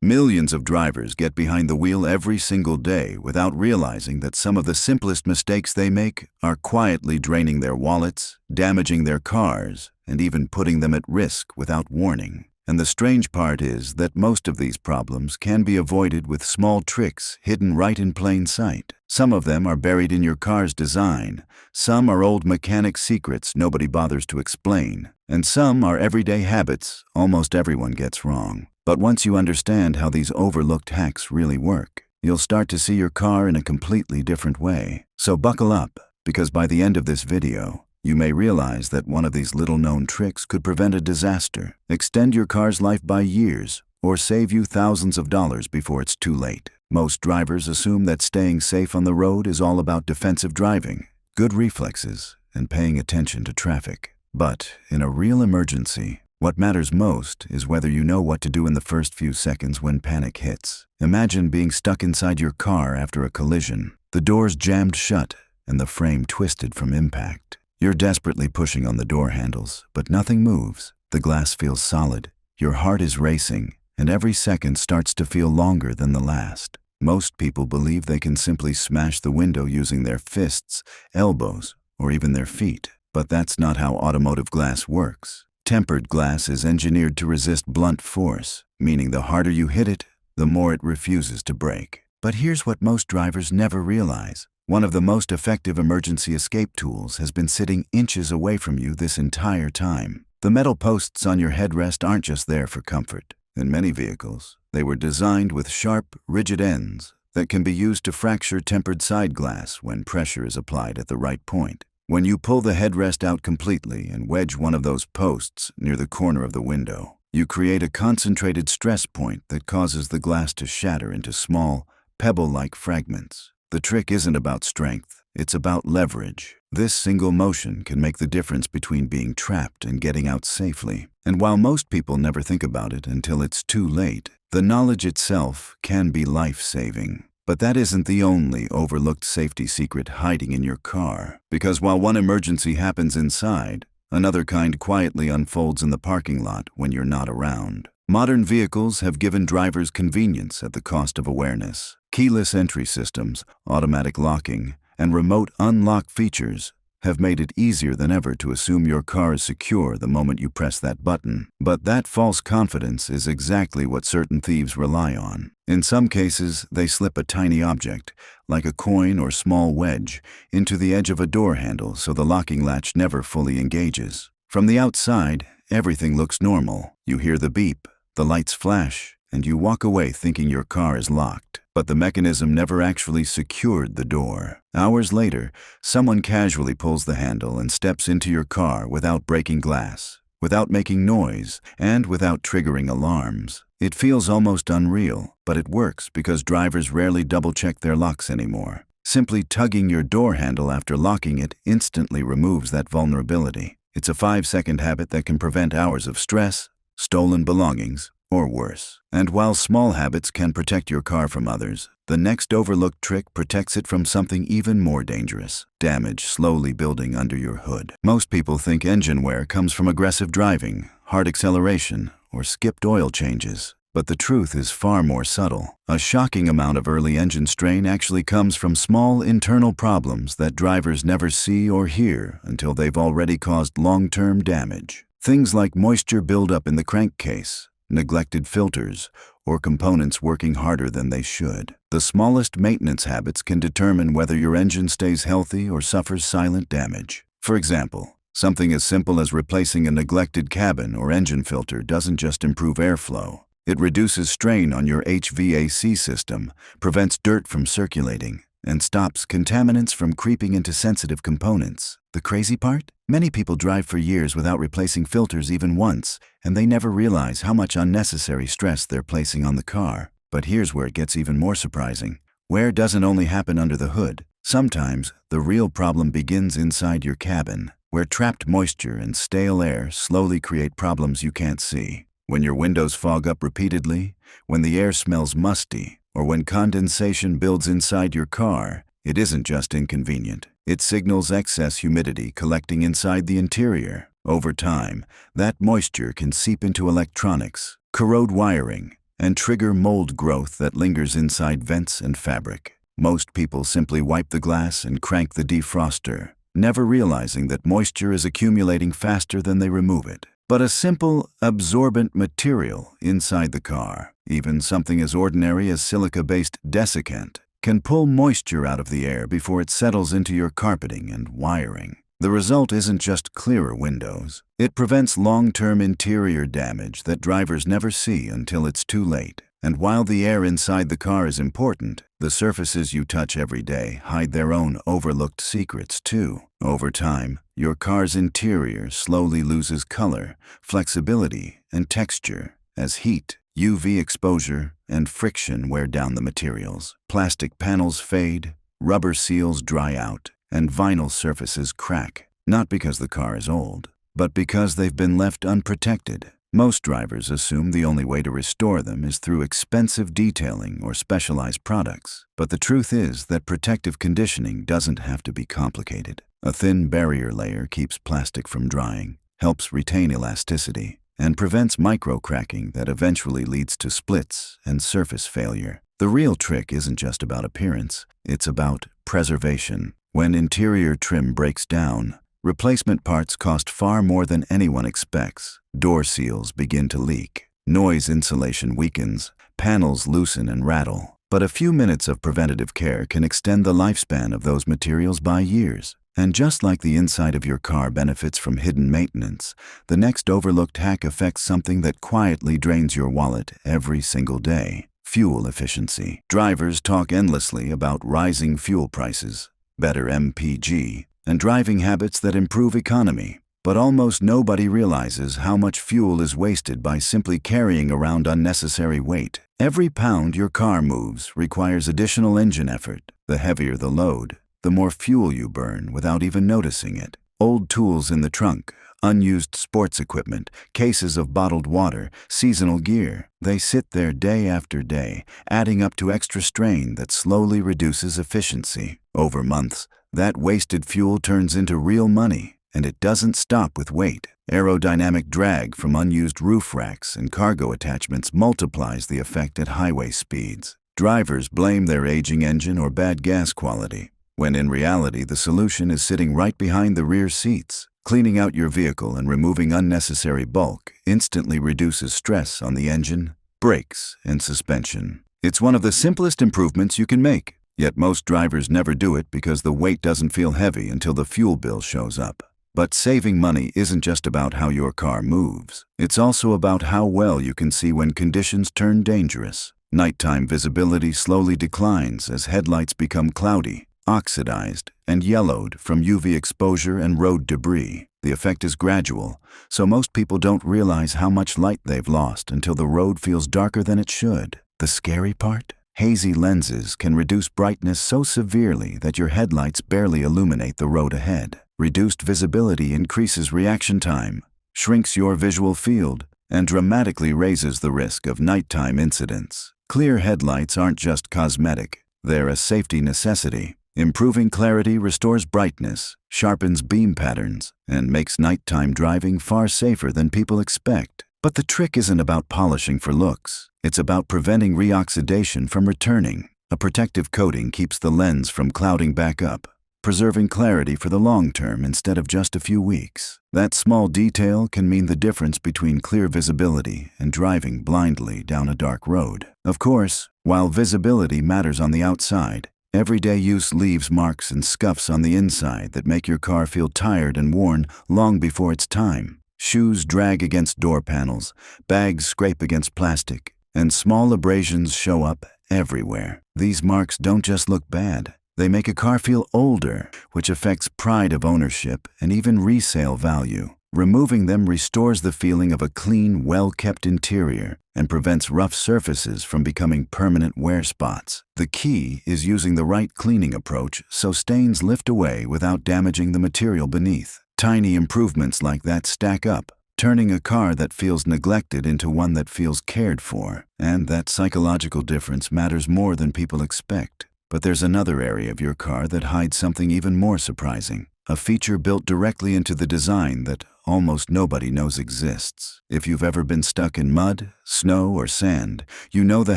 Millions of drivers get behind the wheel every single day without realizing that some of the simplest mistakes they make are quietly draining their wallets, damaging their cars, and even putting them at risk without warning. And the strange part is that most of these problems can be avoided with small tricks hidden right in plain sight. Some of them are buried in your car's design, some are old mechanic secrets nobody bothers to explain, and some are everyday habits almost everyone gets wrong. But once you understand how these overlooked hacks really work, you'll start to see your car in a completely different way. So buckle up, because by the end of this video, you may realize that one of these little-known tricks could prevent a disaster, extend your car's life by years, or save you thousands of dollars before it's too late. Most drivers assume that staying safe on the road is all about defensive driving, good reflexes, and paying attention to traffic. But in a real emergency, what matters most is whether you know what to do in the first few seconds when panic hits. Imagine being stuck inside your car after a collision, the doors jammed shut, and the frame twisted from impact. You're desperately pushing on the door handles, but nothing moves. The glass feels solid, your heart is racing, and every second starts to feel longer than the last. Most people believe they can simply smash the window using their fists, elbows, or even their feet. But that's not how automotive glass works. Tempered glass is engineered to resist blunt force, meaning the harder you hit it, the more it refuses to break. But here's what most drivers never realize. One of the most effective emergency escape tools has been sitting inches away from you this entire time. The metal posts on your headrest aren't just there for comfort. In many vehicles, they were designed with sharp, rigid ends that can be used to fracture tempered side glass when pressure is applied at the right point. When you pull the headrest out completely and wedge one of those posts near the corner of the window, you create a concentrated stress point that causes the glass to shatter into small, pebble-like fragments. The trick isn't about strength, it's about leverage. This single motion can make the difference between being trapped and getting out safely. And while most people never think about it until it's too late, the knowledge itself can be life-saving. But that isn't the only overlooked safety secret hiding in your car. Because while one emergency happens inside, another kind quietly unfolds in the parking lot when you're not around. Modern vehicles have given drivers convenience at the cost of awareness. Keyless entry systems, automatic locking, and remote unlock features have made it easier than ever to assume your car is secure the moment you press that button. But that false confidence is exactly what certain thieves rely on. In some cases, they slip a tiny object, like a coin or small wedge, into the edge of a door handle so the locking latch never fully engages. From the outside, everything looks normal. You hear the beep, the lights flash, and you walk away thinking your car is locked. But the mechanism never actually secured the door. Hours later, someone casually pulls the handle and steps into your car without breaking glass, without making noise, and without triggering alarms. It feels almost unreal, but it works because drivers rarely double-check their locks anymore. Simply tugging your door handle after locking it instantly removes that vulnerability. It's a 5-second habit that can prevent hours of stress, stolen belongings, or worse. And while small habits can protect your car from others, the next overlooked trick protects it from something even more dangerous: damage slowly building under your hood. Most people think engine wear comes from aggressive driving, hard acceleration, or skipped oil changes. But the truth is far more subtle. A shocking amount of early engine strain actually comes from small internal problems that drivers never see or hear until they've already caused long-term damage. Things like moisture buildup in the crankcase, neglected filters, or components working harder than they should. The smallest maintenance habits can determine whether your engine stays healthy or suffers silent damage. For example, something as simple as replacing a neglected cabin or engine filter doesn't just improve airflow. It reduces strain on your HVAC system, prevents dirt from circulating, and stops contaminants from creeping into sensitive components. The crazy part? Many people drive for years without replacing filters even once, and they never realize how much unnecessary stress they're placing on the car. But here's where it gets even more surprising. Wear doesn't only happen under the hood. Sometimes, the real problem begins inside your cabin, where trapped moisture and stale air slowly create problems you can't see. When your windows fog up repeatedly, when the air smells musty, or when condensation builds inside your car, it isn't just inconvenient. It signals excess humidity collecting inside the interior. Over time, that moisture can seep into electronics, corrode wiring, and trigger mold growth that lingers inside vents and fabric. Most people simply wipe the glass and crank the defroster, never realizing that moisture is accumulating faster than they remove it. But a simple, absorbent material inside the car, even something as ordinary as silica-based desiccant, can pull moisture out of the air before it settles into your carpeting and wiring. The result isn't just clearer windows. It prevents long-term interior damage that drivers never see until it's too late. And while the air inside the car is important, the surfaces you touch every day hide their own overlooked secrets too. Over time, your car's interior slowly loses color, flexibility, and texture as heat, UV exposure, and friction wear down the materials. Plastic panels fade, rubber seals dry out, and vinyl surfaces crack, not because the car is old, but because they've been left unprotected. Most drivers assume the only way to restore them is through expensive detailing or specialized products. But the truth is that protective conditioning doesn't have to be complicated. A thin barrier layer keeps plastic from drying, helps retain elasticity, and prevents micro-cracking that eventually leads to splits and surface failure. The real trick isn't just about appearance, it's about preservation. When interior trim breaks down, replacement parts cost far more than anyone expects. Door seals begin to leak, noise insulation weakens, panels loosen and rattle. But a few minutes of preventative care can extend the lifespan of those materials by years. And just like the inside of your car benefits from hidden maintenance, the next overlooked hack affects something that quietly drains your wallet every single day: fuel efficiency. Drivers talk endlessly about rising fuel prices, better MPG, and driving habits that improve economy. But almost nobody realizes how much fuel is wasted by simply carrying around unnecessary weight. Every pound your car moves requires additional engine effort. The heavier the load, the more fuel you burn without even noticing it. Old tools in the trunk, unused sports equipment, cases of bottled water, seasonal gear, they sit there day after day, adding up to extra strain that slowly reduces efficiency. Over months, that wasted fuel turns into real money, and it doesn't stop with weight. Aerodynamic drag from unused roof racks and cargo attachments multiplies the effect at highway speeds. Drivers blame their aging engine or bad gas quality, when in reality the solution is sitting right behind the rear seats. Cleaning out your vehicle and removing unnecessary bulk instantly reduces stress on the engine, brakes, and suspension. It's one of the simplest improvements you can make. Yet most drivers never do it because the weight doesn't feel heavy until the fuel bill shows up. But saving money isn't just about how your car moves. It's also about how well you can see when conditions turn dangerous. Nighttime visibility slowly declines as headlights become cloudy, oxidized, and yellowed from UV exposure and road debris. The effect is gradual, so most people don't realize how much light they've lost until the road feels darker than it should. The scary part? Hazy lenses can reduce brightness so severely that your headlights barely illuminate the road ahead. Reduced visibility increases reaction time, shrinks your visual field, and dramatically raises the risk of nighttime incidents. Clear headlights aren't just cosmetic, they're a safety necessity. Improving clarity restores brightness, sharpens beam patterns, and makes nighttime driving far safer than people expect. But the trick isn't about polishing for looks. It's about preventing reoxidation from returning. A protective coating keeps the lens from clouding back up, preserving clarity for the long term instead of just a few weeks. That small detail can mean the difference between clear visibility and driving blindly down a dark road. Of course, while visibility matters on the outside, everyday use leaves marks and scuffs on the inside that make your car feel tired and worn long before it's time. Shoes drag against door panels, bags scrape against plastic, and small abrasions show up everywhere. These marks don't just look bad. They make a car feel older, which affects pride of ownership and even resale value. Removing them restores the feeling of a clean, well-kept interior and prevents rough surfaces from becoming permanent wear spots. The key is using the right cleaning approach so stains lift away without damaging the material beneath. Tiny improvements like that stack up, turning a car that feels neglected into one that feels cared for. And that psychological difference matters more than people expect. But there's another area of your car that hides something even more surprising. A feature built directly into the design that almost nobody knows exists. If you've ever been stuck in mud, snow, or sand, you know the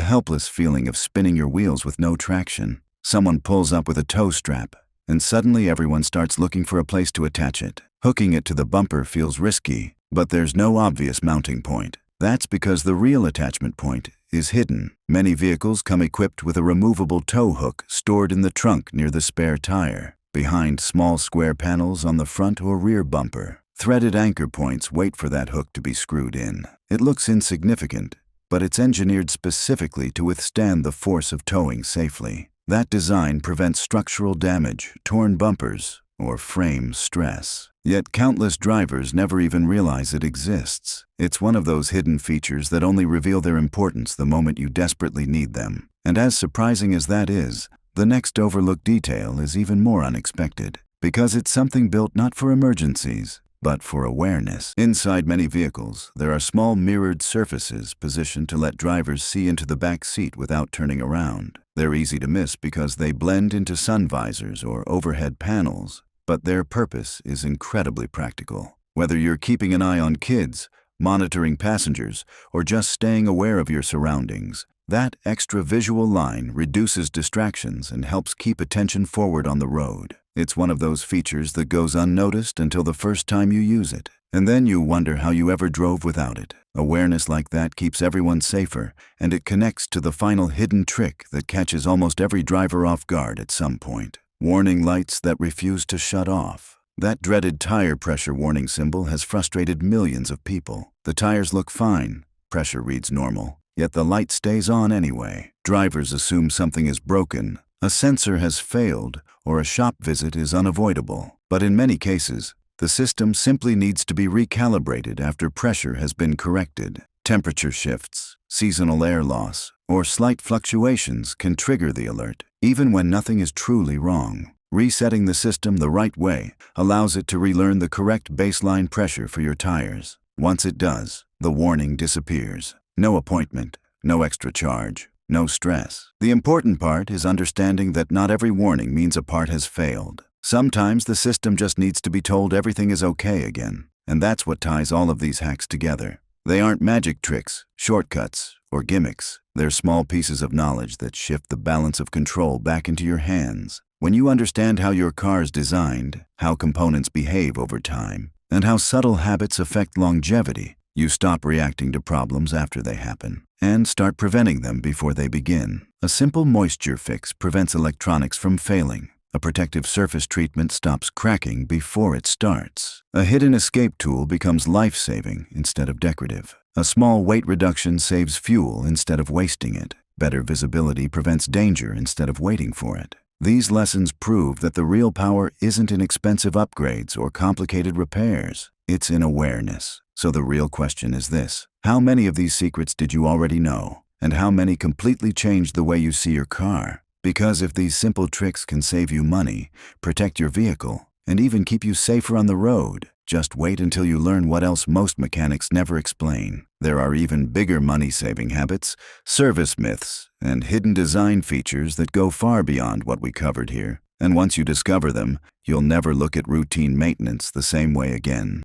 helpless feeling of spinning your wheels with no traction. Someone pulls up with a tow strap, and suddenly everyone starts looking for a place to attach it. Hooking it to the bumper feels risky, but there's no obvious mounting point. That's because the real attachment point is hidden. Many vehicles come equipped with a removable tow hook stored in the trunk near the spare tire, behind small square panels on the front or rear bumper. Threaded anchor points wait for that hook to be screwed in. It looks insignificant, but it's engineered specifically to withstand the force of towing safely. That design prevents structural damage, torn bumpers, or frame stress. Yet countless drivers never even realize it exists. It's one of those hidden features that only reveal their importance the moment you desperately need them. And as surprising as that is, the next overlooked detail is even more unexpected, because it's something built not for emergencies, but for awareness. Inside many vehicles, there are small mirrored surfaces positioned to let drivers see into the back seat without turning around. They're easy to miss because they blend into sun visors or overhead panels, but their purpose is incredibly practical. Whether you're keeping an eye on kids, monitoring passengers, or just staying aware of your surroundings, that extra visual line reduces distractions and helps keep attention forward on the road. It's one of those features that goes unnoticed until the first time you use it, and then you wonder how you ever drove without it. Awareness like that keeps everyone safer, and it connects to the final hidden trick that catches almost every driver off guard at some point. Warning lights that refuse to shut off. That dreaded tire pressure warning symbol has frustrated millions of people. The tires look fine, pressure reads normal, yet the light stays on anyway. Drivers assume something is broken, a sensor has failed, or a shop visit is unavoidable. But in many cases, the system simply needs to be recalibrated after pressure has been corrected. Temperature shifts, seasonal air loss, or slight fluctuations can trigger the alert, even when nothing is truly wrong. Resetting the system the right way allows it to relearn the correct baseline pressure for your tires. Once it does, the warning disappears. No appointment, no extra charge, no stress. The important part is understanding that not every warning means a part has failed. Sometimes the system just needs to be told everything is okay again, and that's what ties all of these hacks together. They aren't magic tricks, shortcuts, or gimmicks. They're small pieces of knowledge that shift the balance of control back into your hands. When you understand how your car's designed, how components behave over time, and how subtle habits affect longevity, you stop reacting to problems after they happen and start preventing them before they begin. A simple moisture fix prevents electronics from failing. A protective surface treatment stops cracking before it starts. A hidden escape tool becomes life-saving instead of decorative. A small weight reduction saves fuel instead of wasting it. Better visibility prevents danger instead of waiting for it. These lessons prove that the real power isn't in expensive upgrades or complicated repairs. It's in awareness. So the real question is this: how many of these secrets did you already know? And how many completely changed the way you see your car? Because if these simple tricks can save you money, protect your vehicle, and even keep you safer on the road, just wait until you learn what else most mechanics never explain. There are even bigger money-saving habits, service myths, and hidden design features that go far beyond what we covered here. And once you discover them, you'll never look at routine maintenance the same way again.